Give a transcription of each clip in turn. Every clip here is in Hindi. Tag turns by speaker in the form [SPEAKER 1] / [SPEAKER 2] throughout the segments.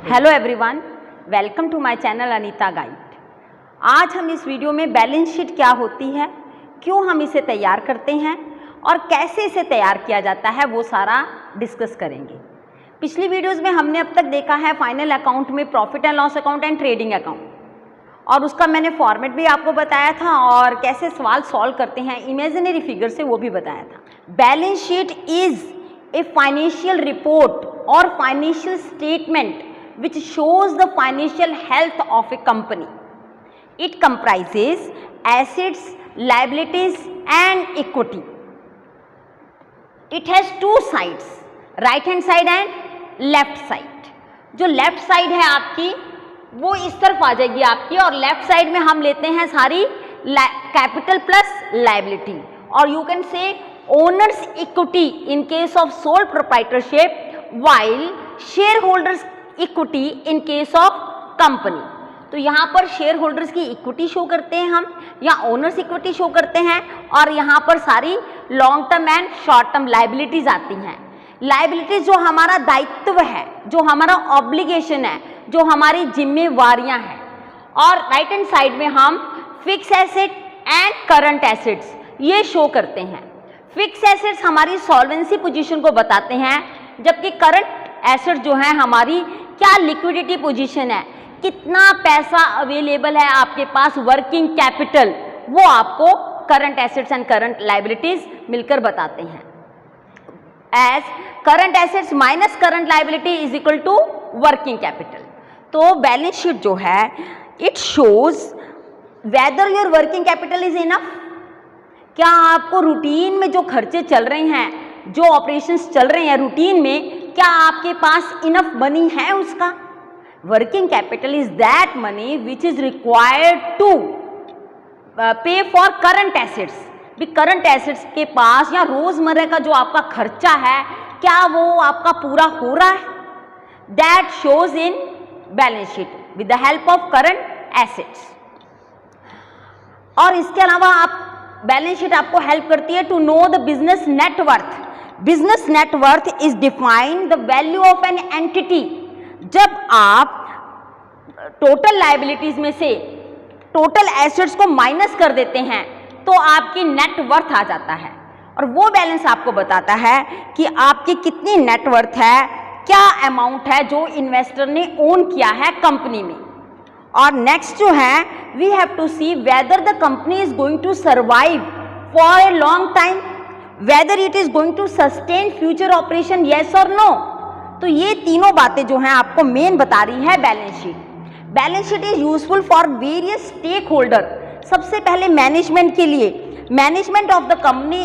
[SPEAKER 1] Hello everyone, welcome to my channel Anita guide. आज हम इस वीडियो में बैलेंस शीट क्या होती है, क्यों हम इसे तैयार करते हैं और कैसे इसे तैयार किया जाता है वो सारा डिस्कस करेंगे। पिछली वीडियोस में हमने अब तक देखा है फाइनल अकाउंट में profit and loss account and trading account, और उसका मैंने फॉर्मेट भी आपको बताया था और कैसे सवाल सॉल्व करते हैं इमेजिनरी फिगर से वो भी बताया था। Balance sheet is a financial report और financial statement which shows the financial health of a company. It comprises assets, liabilities and equity. It has two sides, right hand side and left side. जो left side है आपकी वो इस तरफ आ जाएगी आपकी, और left side में हम लेते हैं सारी capital plus liability, और you can say owner's equity in case of sole proprietorship while shareholders equity in case of company. तो यहाँ पर शेयर होल्डर्स की इक्विटी शो करते हैं हम, या ओनर्स इक्विटी शो करते हैं, और यहाँ पर सारी long term and short term liabilities आती हैं। लाइबिलिटीज जो हमारा दायित्व है, जो हमारा ऑब्लिगेशन है, जो हमारी जिम्मेवारियां हैं। और राइट हैंड साइड में हम fix asset and current assets ये शो करते हैं। फिक्स एसेट्स हमारी सॉल्वेंसी पोजीशन को बताते हैं, जबकि करंट एसेट जो है हमारी क्या लिक्विडिटी पोजीशन है, कितना पैसा अवेलेबल है आपके पास, वर्किंग कैपिटल, वो आपको current assets and current liabilities मिलकर बताते हैं। As current assets minus current liability is equal to working capital. तो बैलेंस शीट जो है it shows whether your working capital is enough. क्या आपको रूटीन में जो खर्चे चल रहे हैं, जो ऑपरेशंस चल रहे हैं रूटीन में, क्या आपके पास इनफ मनी है उसका। Working capital is that money which is required to pay for current assets. भी करंट एसेट्स के पास या रोजमर्रा का जो आपका खर्चा है, क्या वो आपका पूरा हो रहा है, that shows in balance sheet with the help of current assets. और इसके अलावा आप बैलेंस शीट आपको हेल्प करती है to know the business net worth. Business net worth is defined the value of an entity. जब आप टोटल लाइबिलिटीज में से टोटल एसेट्स को माइनस कर देते हैं तो आपकी नेटवर्थ आ जाता है, और वो बैलेंस आपको बताता है कि आपकी कितनी नेटवर्थ है, क्या अमाउंट है जो इन्वेस्टर ने ओन किया है कंपनी में। और नेक्स्ट जो है we have to see whether the company is going to survive for a long time, whether it is going to sustain future operation, yes or no। तो ये तीनों बातें जो हैं आपको मेन बता रही है balance sheet. Balance sheet is useful for various stake holder. सबसे पहले मैनेजमेंट के लिए, management of the company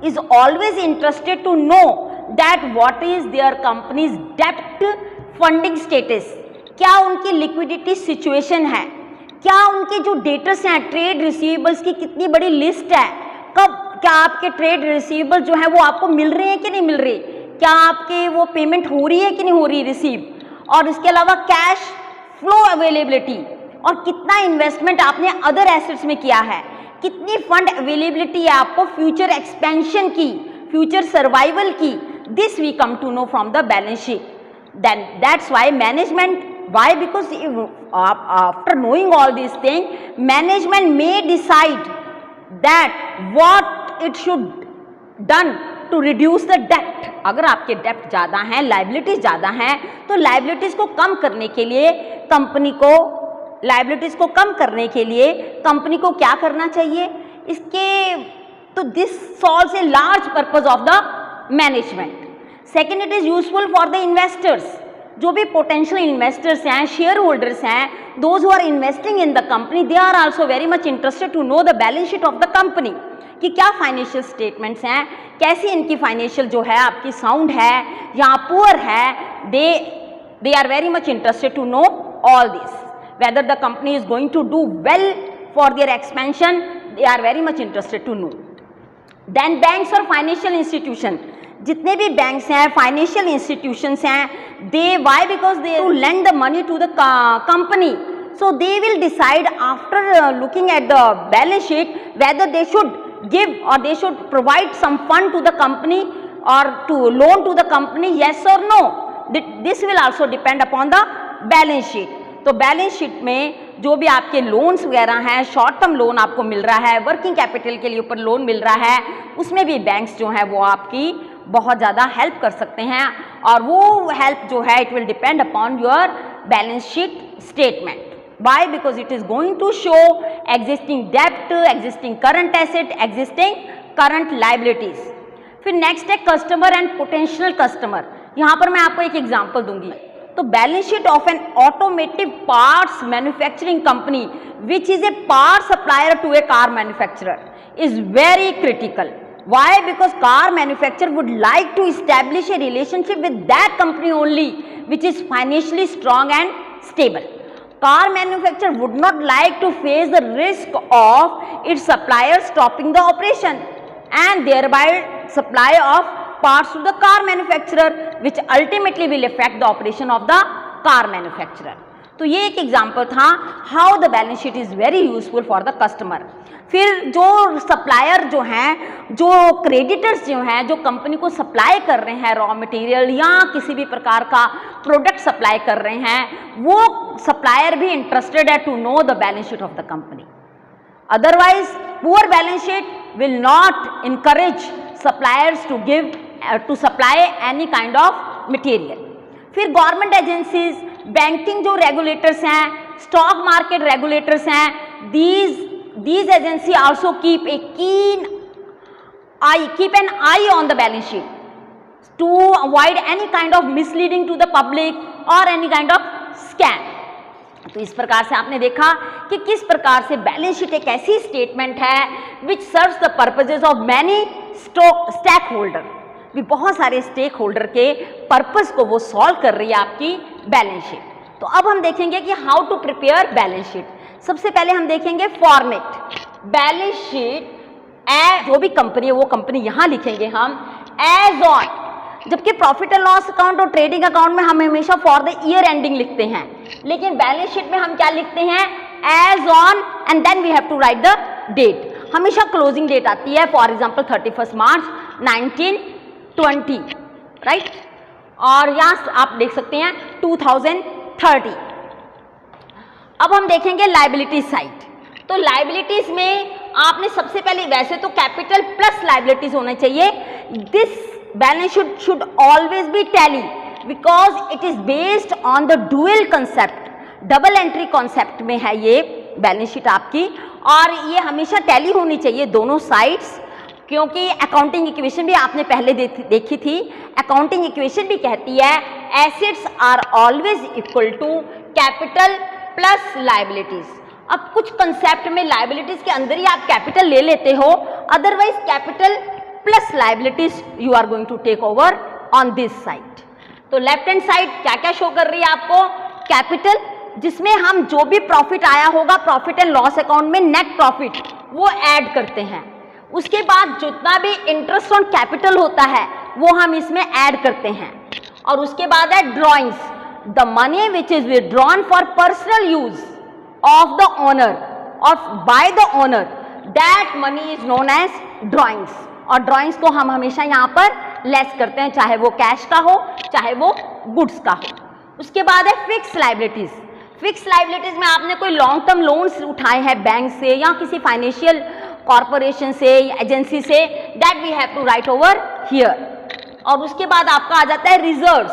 [SPEAKER 1] is always interested to know that what is their company's डेब्ट फंडिंग स्टेटस। क्या उनकी लिक्विडिटी सिचुएशन है, क्या उनके जो डेटर्स हैं, ट्रेड रिसीवेबल्स की कितनी बड़ी लिस्ट है, कब क्या आपके ट्रेड रिसीवेबल जो है वो आपको मिल रहे हैं कि नहीं मिल रहे, क्या आपके वो पेमेंट हो रही है कि नहीं हो रही रिसीव। और इसके अलावा कैश फ्लो अवेलेबिलिटी, और कितना इन्वेस्टमेंट आपने अदर एसेट्स में किया है, कितनी फंड अवेलेबिलिटी है आपको फ्यूचर एक्सपेंशन की, फ्यूचर सर्वाइवल की। This we come to know from the balance sheet. Then that's why management, why because after knowing all this thing management may decide that what it should done to reduce the debt। अगर आपके डेप्ट ज़्यादा हैं, लाइबिलिटीज ज़्यादा हैं, तो लाइबिलिटीज़ को कम करने के लिए कंपनी को, लाइबिलिटीज़ को कम करने के लिए कंपनी को क्या करना चाहिए इसके, तो this solves a large purpose of the management. Second, it is useful for the investors. जो भी पोटेंशियल इन्वेस्टर्स हैं, शेयर होल्डर्स हैं, those who are investing in the company, they are also very much interested to know the balance sheet of the company, कि क्या फाइनेंशियल स्टेटमेंट्स हैं, कैसी इनकी फाइनेंशियल जो है आपकी साउंड है या पुअर है। They are very much interested to know all this, whether the company is going to do well for their expansion, they are very much interested to know. Then banks और फाइनेंशियल इंस्टीट्यूशन, जितने भी बैंक्स हैं, फाइनेंशियल इंस्टीट्यूशंस हैं, they why because they to lend the money to the company, so they will decide after looking at the balance sheet whether they should give और they should provide some fund to the company और to loan to the company, yes or no. This will also depend upon the balance sheet. तो बैलेंस शीट में जो भी आपके लोन्स वगैरह हैं, शॉर्ट टर्म लोन आपको मिल रहा है, वर्किंग कैपिटल के लिए ऊपर लोन मिल रहा है, उसमें भी बैंक्स जो है वो आपकी बहुत ज़्यादा हेल्प कर सकते हैं, और वो हेल्प जो है it will depend upon your balance sheet statement. Why? Because it is going to show existing debt, existing current asset, existing current liabilities. फिर नेक्स्ट है कस्टमर एंड पोटेंशियल कस्टमर। यहाँ पर मैं आपको एक एग्जांपल दूंगी। तो balance sheet of an automotive parts manufacturing company which is a part supplier to a car manufacturer is very critical. Why? Because car manufacturer would like to establish a relationship with that company only which is financially strong and stable. Car manufacturer would not like to face the risk of its suppliers stopping the operation and thereby supply of parts to the car manufacturer which ultimately will affect the operation of the car manufacturer. तो ये एक एग्जाम्पल था how the balance sheet is very useful for the customer. फिर जो सप्लायर जो हैं, जो क्रेडिटर्स जो हैं, जो कंपनी को सप्लाई कर रहे हैं रॉ मटेरियल या किसी भी प्रकार का प्रोडक्ट सप्लाई कर रहे हैं, वो सप्लायर भी इंटरेस्टेड है to know the balance sheet of the company. Otherwise poor balance sheet will not encourage suppliers to supply any kind of material. फिर गवर्नमेंट एजेंसीज, बैंकिंग जो रेगुलेटर्स हैं, स्टॉक मार्केट रेगुलेटर्स हैं, these agency also keep an eye on the balance sheet to avoid any kind of misleading to the public or any kind of scam. तो इस प्रकार से आपने देखा कि किस प्रकार से बैलेंस शीट एक ऐसी स्टेटमेंट है which serves the purposes of many stake holder, भी बहुत सारे स्टेक होल्डर के पर्पस को वो सॉल्व कर रही है आपकी बैलेंस शीट। तो अब हम देखेंगे कि how to prepare balance sheet. सबसे पहले हम देखेंगे फॉर्मेट। बैलेंस शीट जो भी कंपनी है वो कंपनी यहाँ लिखेंगे हम एज ऑन, जबकि प्रॉफिट एंड लॉस अकाउंट और ट्रेडिंग अकाउंट में हम हमेशा फॉर द ईयर एंडिंग लिखते हैं, लेकिन बैलेंस शीट में हम क्या लिखते हैं as on and then we have to write the date. हमेशा क्लोजिंग डेट आती है, फॉर एग्जाम्पल 31 मार्च 1920, राइट, और यहाँ आप देख सकते हैं 2030। अब हम देखेंगे लायबिलिटी साइड। तो लायबिलिटीज में आपने सबसे पहले, वैसे तो कैपिटल प्लस लायबिलिटीज होना चाहिए। This balance sheet should always be tally because it is based on the dual concept, double entry concept में है ये बैलेंस शीट आपकी, और ये हमेशा टैली होनी चाहिए दोनों साइड्स, क्योंकि अकाउंटिंग इक्वेशन भी आपने पहले देखी थी। अकाउंटिंग इक्वेशन भी कहती है assets are always equal to capital plus liabilities. अब कुछ कंसेप्ट में लायबिलिटीज के अंदर ही आप कैपिटल ले लेते हो, otherwise capital plus liabilities you are going to take over on this side. तो लेफ्ट हैंड साइड क्या क्या शो कर रही है आपको, कैपिटल, जिसमें हम जो भी प्रॉफिट आया होगा प्रॉफिट एंड लॉस अकाउंट में नेट प्रॉफिट वो ऐड करते हैं। उसके बाद जितना भी इंटरेस्ट ऑन कैपिटल होता है वो हम इसमें ऐड करते हैं। और उसके बाद है drawings, the money which is withdrawn for personal use of the owner और by the owner, that money is known as drawings. और ड्रॉइंग्स को हम हमेशा यहाँ पर लेस करते हैं, चाहे वो कैश का हो चाहे वो गुड्स का हो। उसके बाद है फिक्स लायबिलिटीज। फिक्स लायबिलिटीज में आपने कोई लॉन्ग टर्म लोन्स उठाए हैं बैंक से या किसी फाइनेंशियल कॉर्पोरेशन से, एजेंसी से, that we have to write over here. और उसके बाद आपका आ जाता है रिजर्व्स,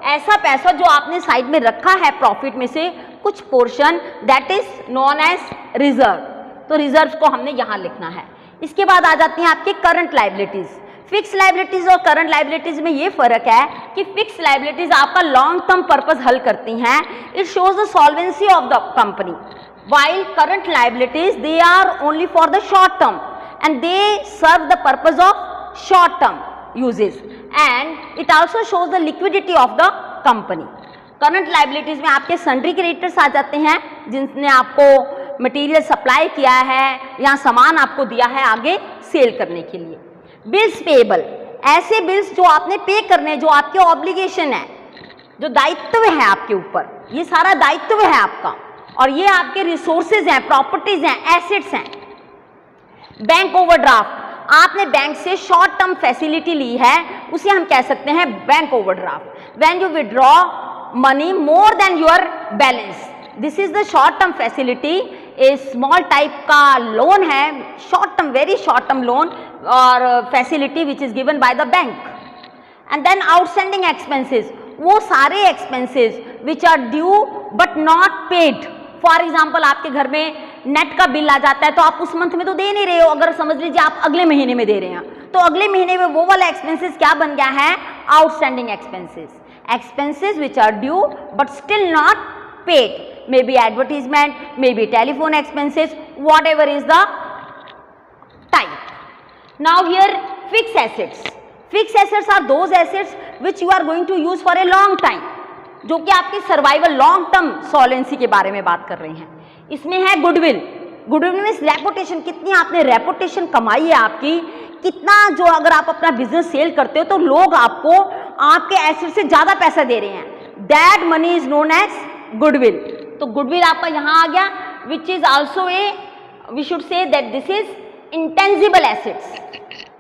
[SPEAKER 1] ऐसा पैसा जो आपने साइड में रखा है प्रॉफिट में से कुछ portion, that is known as reserve. तो रिजर्व को हमने यहाँ लिखना है। इसके बाद आ जाती हैं आपकी करंट लायबिलिटीज। फिक्स लायबिलिटीज और करंट लायबिलिटीज में ये फर्क है कि फिक्स लायबिलिटीज आपका लॉन्ग टर्म पर्पस हल करती हैं, it shows the solvency of the company, while current liabilities they are only for the short term and they serve the purpose of short term uses and it also shows the liquidity of the company. Current liabilities में आपके sundry creditors आ जाते हैं जिसने आपको मटेरियल सप्लाई किया है या सामान आपको दिया है आगे सेल करने के लिए। बिल्स पेएबल, ऐसे बिल्स जो आपने पे करने, जो आपके ऑब्लिगेशन है, जो दायित्व है आपके ऊपर, ये सारा दायित्व है आपका और ये आपके रिसोर्सेज हैं, प्रॉपर्टीज हैं, एसेट्स हैं। बैंक ओवरड्राफ्ट, आपने बैंक से शॉर्ट टर्म फैसिलिटी ली है, उसे हम कह सकते हैं bank overdraft. When you withdraw money more than your balance. This is the short term facility. A small type का loan है, short term, very short term loan और facility which is given by the bank. And then outstanding expenses, वो सारे expenses which are due but not paid. For example, आपके घर में नेट का बिल आ जाता है तो आप उस मंथ में तो दे नहीं रहे हो, अगर समझ लीजिए आप अगले महीने में दे रहे हैं तो अगले महीने में वो वाला एक्सपेंसेस क्या बन गया है, outstanding expenses. Expenses which are due but still not paid, may be advertisement, may be telephone expenses, whatever is the type. Now here fix assets. Fix assets are those assets which you are going to use for a long time, जो कि आपकी सर्वाइवल लॉन्ग टर्म सॉल्वेंसी के बारे में बात कर रहे हैं. इसमें है गुडविल. गुडविल मीन्स रेपुटेशन, कितनी आपने रेपुटेशन कमाई है आपकी, कितना जो अगर आप अपना बिजनेस सेल करते हो तो लोग आपको आपके एसेट से ज्यादा पैसा दे रहे हैं, that money is known as goodwill. तो गुडविल आपका यहां आ गया, which is also a, we should say that this is intangible assets.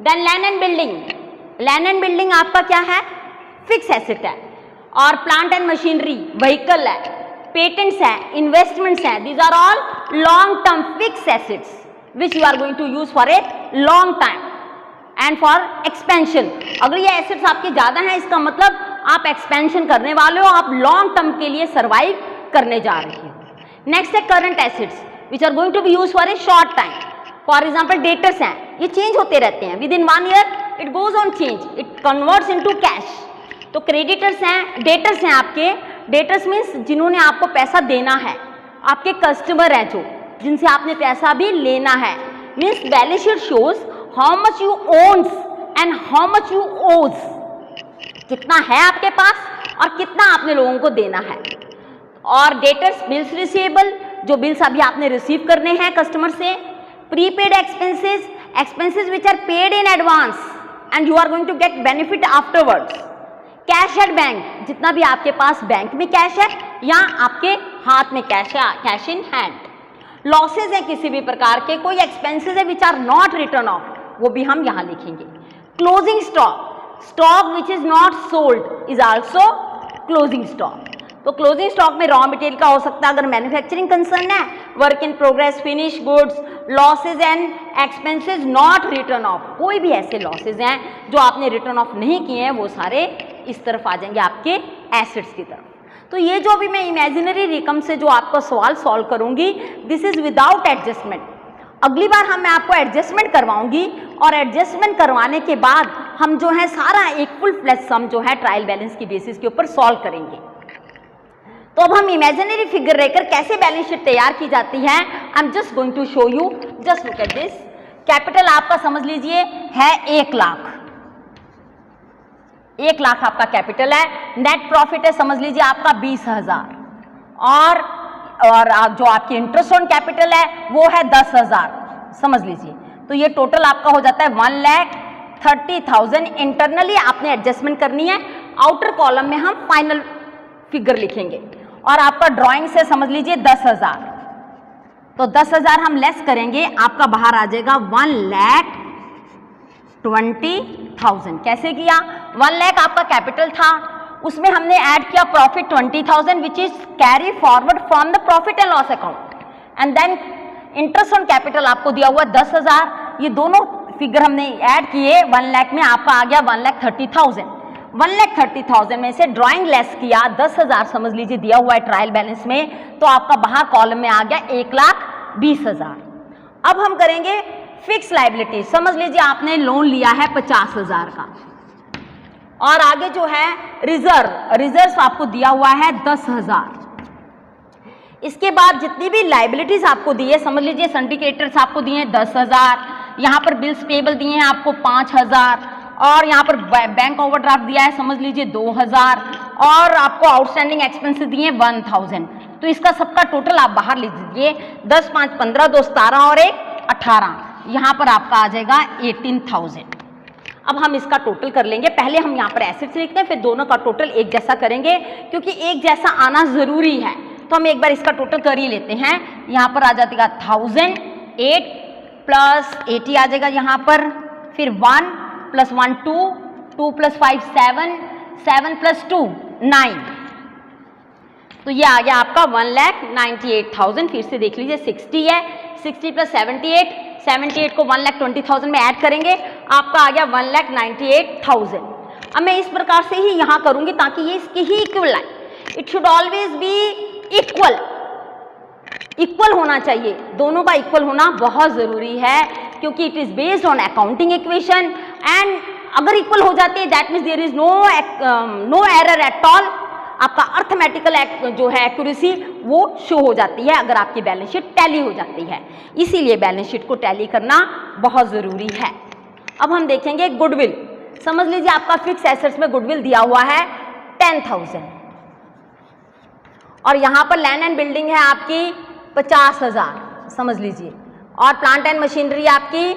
[SPEAKER 1] Then land and building. Land and building आपका क्या है, फिक्स एसेट है. और प्लांट एंड मशीनरी, व्हीकल है, पेटेंट्स है, इन्वेस्टमेंट्स हैं, these are all long term fix assets which you are going to use for a long time and for expansion. अगर ये एसेट्स आपके ज्यादा हैं इसका मतलब आप एक्सपेंशन करने वाले हो, आप लॉन्ग टर्म के लिए सर्वाइव करने जा रहे हो. नेक्स्ट है current assets which are going to be use for a short time. For example debtors हैं, ये चेंज होते रहते हैं, within 1 year it goes on change, it converts into cash. तो क्रेडिटर्स हैं, डेटर्स हैं आपके. डेटर्स मीन्स जिन्होंने आपको पैसा देना है, आपके कस्टमर हैं जो जिनसे आपने पैसा भी लेना है. Means balance sheet shows how much you owns and how much you owes, कितना है आपके पास और कितना आपने लोगों को देना है. और डेटर्स बिल्स रिसीवेबल, जो बिल्स अभी आपने रिसीव करने हैं कस्टमर से. Prepaid expenses, expenses which are paid in advance and you are going to get benefit afterwards. Cash at bank, जितना भी आपके पास बैंक में कैश है या आपके हाथ में कैश है, कैश इन हैंड. लॉसेज है किसी भी प्रकार के, कोई एक्सपेंसेस है which are not written off, वो भी हम यहां लिखेंगे. Closing stock, stock which is not sold is also closing stock. तो क्लोजिंग स्टॉक में रॉ मटेरियल का हो सकता है अगर मैन्युफैक्चरिंग कंसर्न है, work in progress, finish goods, losses and expenses not written off. कोई भी ऐसे लॉसेज हैं जो आपने रिटर्न ऑफ नहीं किए हैं वो सारे इस तरफ आ जाएंगे आपके एसेट्स की तरफ. तो ये जो भी मैं इमेजिनरी रकम से जो आपका सवाल सॉल्व करूंगी, दिस इज विदाउट एडजस्टमेंट. अगली बार मैं आपको एडजस्टमेंट करवाऊंगी और एडजस्टमेंट करवाने के बाद हम जो है सारा एक फुल फ्लैश सम जो है ट्रायल बैलेंस की बेसिस के ऊपर सॉल्व करेंगे. तो अब हम इमेजिनरी फिगर लेकर कैसे बैलेंस शीट तैयार की जाती है, I am just going to show you. Just look at this. Capital आपका समझ लीजिए है 1 लाख. 1 लाख आपका कैपिटल है. नेट प्रॉफिट है समझ लीजिए आपका 20,000 और जो आपकी इंटरेस्ट ऑन कैपिटल है वो है 10,000 समझ लीजिए. तो ये टोटल आपका हो जाता है 1,30,000. इंटरनली आपने एडजस्टमेंट करनी है, आउटर कॉलम में हम फाइनल फिगर लिखेंगे. और आपका ड्राइंग से समझ लीजिए 10,000, तो 10,000 हम लेस करेंगे, आपका बाहर आ जाएगा 1,20,000. कैसे किया, 1 लाख आपका कैपिटल था, उसमें हमने ऐड किया profit 20,000 which is carry forward from the profit and loss account. And then interest on capital आपको दिया हुआ 10,000. ये दोनों फिगर हमने ऐड किए, 1 लाख में आपका आ गया 1,30,000. 1,30,000 में से ड्राइंग लेस किया 10,000 समझ लीजिए दिया हुआ है ट्रायल बैलेंस में, तो आपका बाहर कॉलम में आ गया 1,20,000. अब हम करेंगे फिक्स लायबिलिटी. समझ लीजिए आपने लोन लिया है 50,000 का और आगे जो है रिजर्व आपको दिया हुआ है 10,000. इसके बाद जितनी भी लायबिलिटीज आपको दी है, समझ लीजिए सिंडिकेटर्स आपको दिए हैं 10,000, यहाँ पर बिल्स पेबल दिए हैं आपको 5,000 और यहाँ पर बैंक ओवरड्राफ्ट दिया है समझ लीजिए 2,000 और आपको आउटस्टैंडिंग एक्सपेंसेस दिए 1,000. तो इसका सबका टोटल आप बाहर लिख दीजिए, 10, 5, 15, 2, 17 और 1, 18. यहाँ पर आपका आ जाएगा 18,000. अब हम इसका टोटल कर लेंगे. पहले हम यहाँ पर एसेट्स लिखते हैं, फिर दोनों का टोटल एक जैसा करेंगे क्योंकि एक जैसा आना जरूरी है. तो हम एक बार इसका टोटल कर ही लेते हैं. यहाँ पर आ जाएगा 1,000, 8 + 80 आ जाएगा यहाँ पर, फिर 1 + 1 2, 2 + 5 7, 7 + 2 9. तो ये आ गया आपका 1,98,000। फिर से देख लीजिए 60 है, 60 प्लस 78, 78 को 1,20,000 में ऐड करेंगे, आपका आ गया 1,98,000। अब मैं इस प्रकार से ही यहाँ करूँगी ताकि ये इसकी ही इक्वल आए। It should always be equal, equal होना चाहिए, दोनों का इक्वल होना बहुत ज़रूरी है क्योंकि it is based on accounting equation. And अगर इक्वल हो जाती है that means there is no error at all, आपका अर्थमेटिकल जो है एक्यूरेसी वो शो हो जाती है अगर आपकी बैलेंस शीट टैली हो जाती है। इसीलिए बैलेंस शीट को टैली करना बहुत ज़रूरी है। अब हम देखेंगे गुडविल। समझ लीजिए आपका फिक्स एसेट्स में गुडविल दिया हुआ है 10,000 और यहाँ पर लैंड एंड बिल्डिंग है आपकी 50,000 समझ लीजिए, और प्लांट एंड मशीनरी आपकी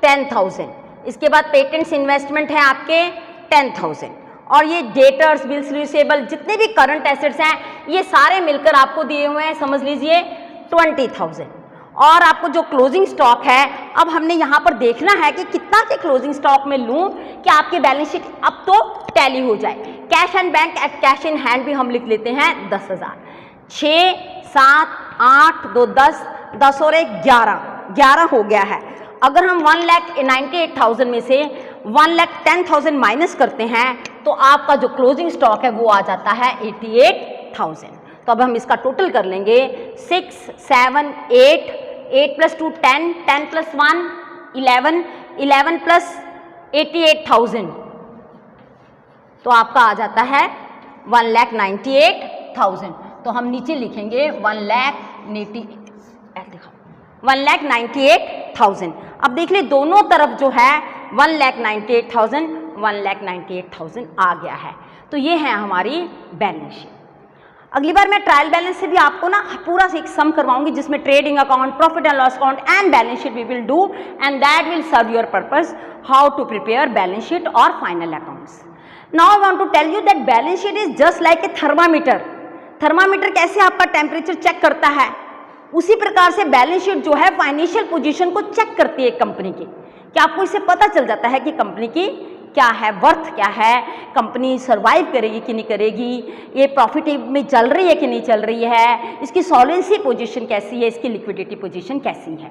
[SPEAKER 1] 10,000। इसके बाद पेटेंट्स इन्वेस्टमेंट है आपके 10,000 और ये डेटर्स, बिल्स रिसीवेबल, जितने भी करंट एसेट्स हैं ये सारे मिलकर आपको दिए हुए हैं समझ लीजिए 20,000। और आपको जो क्लोजिंग स्टॉक है, अब हमने यहाँ पर देखना है कि कितना के क्लोजिंग स्टॉक में लूँ कि आपकी बैलेंस शीट अब तो टैली हो जाए। Cash and bank cash in hand भी हम लिख लेते हैं 10,000। 6, 7, 8, 2, 10, 10 और 1 11 हो गया है। अगर हम 1,98,000 में से 1,10,000 माइनस करते हैं तो आपका जो क्लोजिंग स्टॉक है वो आ जाता है 88,000। तो अब हम इसका टोटल कर लेंगे 6, 7, 8, 8 प्लस 2 10, 10 प्लस 1 11, 11 प्लस 88,000 तो आपका आ जाता है 1,98,000। तो हम नीचे लिखेंगे 1,98,000। अब देख ले दोनों तरफ जो है 1,98,000 1,98,000 आ गया है। तो ये है हमारी बैलेंस शीट। अगली बार मैं ट्रायल बैलेंस से भी आपको ना पूरा एक सम करवाऊंगी जिसमें trading account, profit and loss account and balance sheet we will do and that will serve your purpose how to prepare balance sheet और final accounts. Now I want to tell you that balance sheet is just like a thermometer. Thermometer कैसे आपका टेम्परेचर चेक करता है, उसी प्रकार से बैलेंस शीट जो है फाइनेंशियल पोजीशन को चेक करती है कंपनी की, कि आपको इससे पता चल जाता है कि कंपनी की क्या है, वर्थ क्या है, कंपनी सर्वाइव करेगी कि नहीं करेगी, ये प्रॉफिट में चल रही है कि नहीं चल रही है, इसकी सॉल्वेंसी पोजीशन कैसी है, इसकी लिक्विडिटी पोजीशन कैसी है।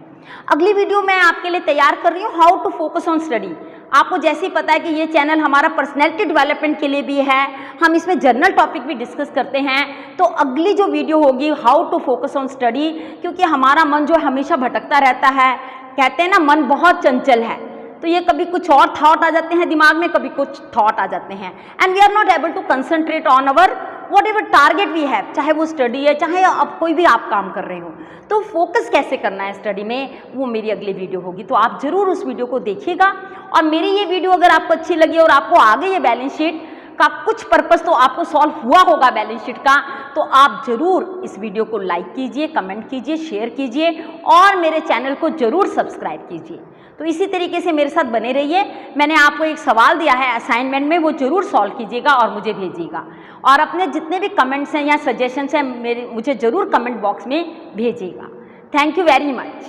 [SPEAKER 1] अगली वीडियो मैं आपके लिए तैयार कर रही हूँ how to focus on study. आपको जैसे ही पता है कि ये चैनल हमारा पर्सनैलिटी डेवलपमेंट के लिए भी है, हम इसमें जनरल टॉपिक भी डिस्कस करते हैं, तो अगली जो वीडियो होगी how to focus on study, क्योंकि हमारा मन जो हमेशा भटकता रहता है, कहते हैं ना मन बहुत चंचल है, तो ये कभी कुछ और थॉट आ जाते हैं दिमाग में, कभी कुछ थॉट आ जाते हैं and we are not able to concentrate on our whatever target we have, चाहे वो स्टडी है, चाहे अब कोई भी आप काम कर रहे हो। तो फोकस कैसे करना है स्टडी में, वो मेरी अगली वीडियो होगी, तो आप जरूर उस वीडियो को देखिएगा। और मेरी ये वीडियो अगर आपको अच्छी लगी और आपको आ गई ये बैलेंस शीट का कुछ पर्पस तो आपको सॉल्व हुआ होगा बैलेंस शीट का, तो आप जरूर इस वीडियो को लाइक कीजिए, कमेंट कीजिए, शेयर कीजिए और मेरे चैनल को जरूर सब्सक्राइब कीजिए। तो इसी तरीके से मेरे साथ बने रहिए। मैंने आपको एक सवाल दिया है असाइनमेंट में, वो जरूर सॉल्व कीजिएगा और मुझे भेजिएगा, और अपने जितने भी कमेंट्स हैं या सजेशंस हैं मुझे जरूर कमेंट बॉक्स में भेजिएगा। Thank you very much.